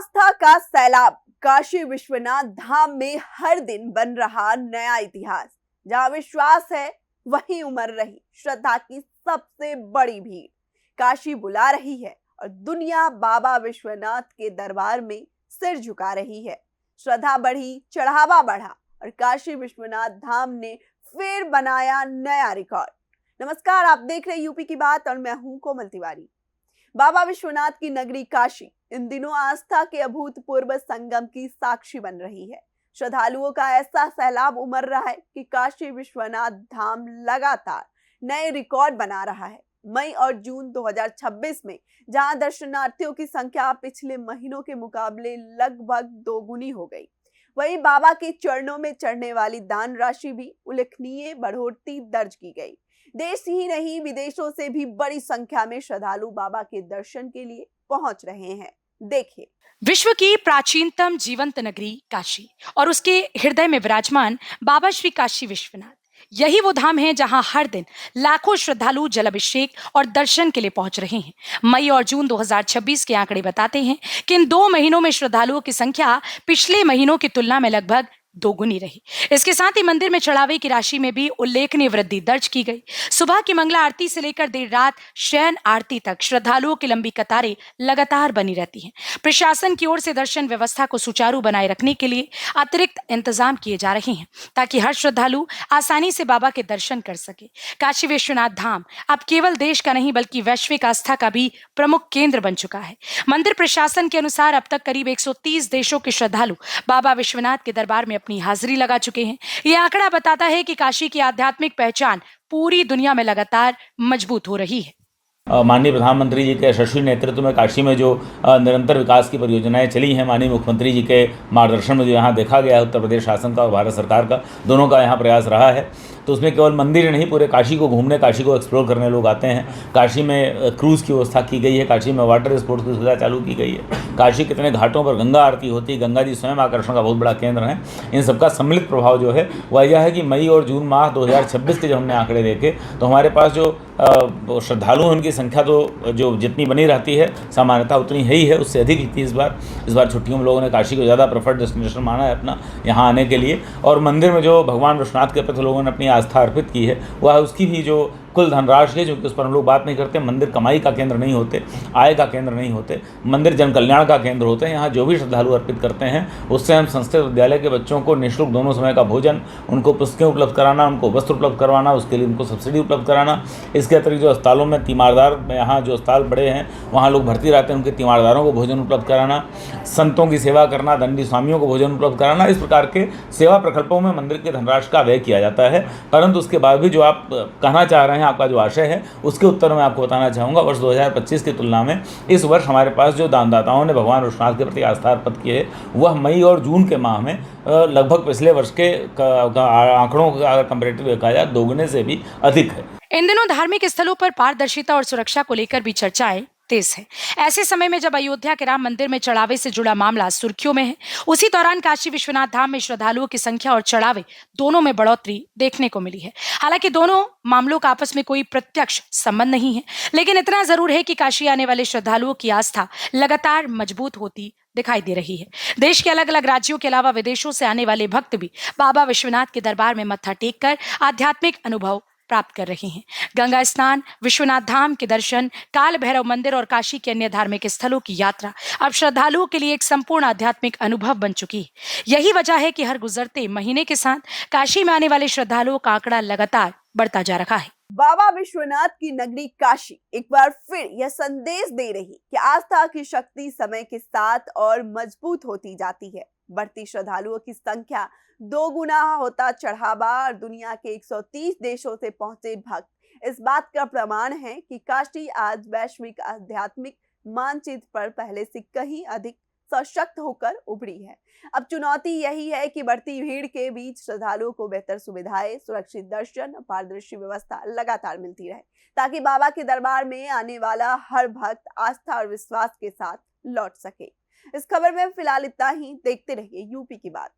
आस्था का सैलाब काशी विश्वनाथ धाम में हर दिन बन रहा नया इतिहास। जहां विश्वास है वहीं उमड़ रही श्रद्धा की सबसे बड़ी भीड़ काशी बुला रही है और दुनिया बाबा विश्वनाथ के दरबार में सिर झुका रही है। श्रद्धा बढ़ी, चढ़ावा बढ़ा और काशी विश्वनाथ धाम ने फिर बनाया नया रिकॉर्ड। नमस्कार, आप देख रहे यूपी की बात और मैं हूं कोमल तिवारी। बाबा विश्वनाथ की नगरी काशी इन दिनों आस्था के अभूतपूर्व संगम की साक्षी बन रही है। श्रद्धालुओं का ऐसा सैलाब उमड़ रहा है कि काशी विश्वनाथ धाम लगातार नए रिकॉर्ड बना रहा है। मई और जून 2026 में जहां दर्शनार्थियों की संख्या पिछले महीनों के मुकाबले लगभग दोगुनी हो गई, वहीं बाबा के चरणों में चढ़ने वाली दान राशि भी उल्लेखनीय बढ़ोतरी दर्ज की गई। देश ही नहीं, विदेशों से भी बड़ी संख्या में श्रद्धालु बाबा के दर्शन के लिए पहुंच रहे हैं। देखिए, विश्व की प्राचीनतम जीवंत नगरी काशी और उसके हृदय में विराजमान बाबा श्री काशी विश्वनाथ, यही वो धाम है जहां हर दिन लाखों श्रद्धालु जलाभिषेक और दर्शन के लिए पहुंच रहे हैं। मई और जून 2026 के आंकड़े बताते हैं कि इन 2 महीनों में श्रद्धालुओं की संख्या पिछले महीनों की तुलना में लगभग दोगुनी रही। इसके साथ ही मंदिर में चढ़ावे की राशि में भी उल्लेखनीय वृद्धि दर्ज की गई। सुबह की मंगला आरती से लेकर देर रात शयन आरती तक श्रद्धालुओं की लंबी कतारें लगातार बनी रहती हैं। प्रशासन की ओर से दर्शन व्यवस्था को सुचारू बनाए रखने के लिए अतिरिक्त इंतजाम किए जा रहे हैं ताकि हर श्रद्धालु आसानी से बाबा के दर्शन कर सके। काशी विश्वनाथ धाम अब केवल देश का नहीं बल्कि वैश्विक आस्था का भी प्रमुख केंद्र बन चुका है। मंदिर प्रशासन के अनुसार अब तक करीब 130 देशों के श्रद्धालु बाबा विश्वनाथ के दरबार में अपनी हाजिरी लगा चुके हैं। यह आंकड़ा बताता है कि काशी की आध्यात्मिक पहचान पूरी दुनिया में लगातार मजबूत हो रही है। माननीय प्रधानमंत्री जी के यशस्वी नेतृत्व में काशी में जो निरंतर विकास की परियोजनाएं चली हैं, माननीय मुख्यमंत्री जी के मार्गदर्शन में जो यहाँ देखा गया है, उत्तर प्रदेश शासन का और भारत सरकार का दोनों का यहाँ प्रयास रहा है, तो उसमें केवल मंदिर ही नहीं, पूरे काशी को घूमने, काशी को एक्सप्लोर करने लोग आते हैं। काशी में क्रूज़ की व्यवस्था की गई है, काशी में वाटर स्पोर्ट्स की सुविधा चालू की गई है। काशी कितने घाटों पर गंगा आरती होती है, गंगा जी स्वयं आकर्षण का बहुत बड़ा केंद्र है। इन सबका सम्मिलित प्रभाव जो है वह यह है कि मई और जून माह 2026 के जब हमने आंकड़े देखे तो हमारे पास जो श्रद्धालु हैं उनकी संख्या तो जो जितनी बनी रहती है सामान्यतः उतनी है ही है, उससे अधिक ही थी इस बार छुट्टियों में लोगों ने काशी को ज़्यादा प्रेफर्ड डेस्टिनेशन माना है अपना यहाँ आने के लिए। और मंदिर में जो भगवान विश्वनाथ के प्रति लोगों ने अपनी आस्था अर्पित की है वह उसकी भी जो कुल धनराशि है, जो कि उस पर हम लोग बात नहीं करते। मंदिर कमाई का केंद्र नहीं होते, आय का केंद्र नहीं होते, मंदिर जन कल्याण का केंद्र होते हैं। यहाँ जो भी श्रद्धालु अर्पित करते हैं उससे हम संस्कृत विद्यालय के बच्चों को निःशुल्क दोनों समय का भोजन, उनको पुस्तकें उपलब्ध कराना, उनको वस्त्र उपलब्ध करवाना, उसके लिए उनको सब्सिडी उपलब्ध कराना। इसके अतिरिक्त जो अस्पतालों में तीमारदार में यहाँ जो अस्पताल बड़े हैं वहाँ लोग भर्ती रहते हैं, उनके तीमारदारों को भोजन उपलब्ध कराना, संतों की सेवा करना, दंडी स्वामियों को भोजन उपलब्ध कराना, इस प्रकार के सेवा प्रकल्पों में मंदिर की धनराशि का व्यय किया जाता है। परंतु उसके बाद भी जो आप कहना चाह रहे हैं, आपका जो आशय है, उसके उत्तर में आपको बताना चाहूँगा, वर्ष 2025 की तुलना में इस वर्ष हमारे पास जो दानदाताओं ने भगवान विश्वनाथ के प्रति आस्था अर्पित की है वह मई और जून के माह में लगभग पिछले वर्ष के आंकड़ों का अगर कंपेरेटिव देखा जाए दोगुने से भी अधिक है। इन दिनों धार्मिक स्थलों पर पारदर्शिता और सुरक्षा को लेकर भी चर्चाएं तेज है। ऐसे समय में जब अयोध्या के राम मंदिर में चढ़ावे से जुड़ा मामला सुर्खियों में है, उसी दौरान काशी विश्वनाथ धाम में श्रद्धालुओं की संख्या और चढ़ावे दोनों में बढ़ोतरी देखने को मिली है। हालांकि दोनों मामलों का आपस में कोई प्रत्यक्ष संबंध नहीं है, लेकिन इतना जरूर है कि काशी आने वाले श्रद्धालुओं की आस्था लगातार मजबूत होती दिखाई दे रही है। देश के अलग अलग राज्यों के अलावा विदेशों से आने वाले भक्त भी बाबा विश्वनाथ के दरबार में मत्था टेक कर आध्यात्मिक अनुभव प्राप्त कर रहे हैं। गंगा स्नान, विश्वनाथ धाम के दर्शन, काल भैरव मंदिर और काशी के अन्य धार्मिक स्थलों की यात्रा अब श्रद्धालुओं के लिए एक संपूर्ण आध्यात्मिक अनुभव बन चुकी है। यही वजह है कि हर गुजरते महीने के साथ काशी में आने वाले श्रद्धालुओं का आंकड़ा लगातार बढ़ता जा रहा है। बाबा विश्वनाथ की नगरी काशी एक बार फिर यह संदेश दे रही कि आस्था की शक्ति समय के साथ और मजबूत होती जाती है। बढ़ती श्रद्धालुओं की संख्या, दोगुना होता चढ़ावा और दुनिया के 130 देशों से पहुंचे भक्त इस बात का प्रमाण है कि काशी आज वैश्विक आध्यात्मिक मानचित्र पर पहले से कहीं अधिक सशक्त होकर उभरी है। अब चुनौती यही है कि बढ़ती भीड़ के बीच श्रद्धालुओं को बेहतर सुविधाएं, सुरक्षित दर्शन, पारदर्शी व्यवस्था लगातार मिलती रहे ताकि बाबा के दरबार में आने वाला हर भक्त आस्था और विश्वास के साथ लौट सके। इस खबर में फिलहाल इतना ही। देखते रहिए यूपी की बात।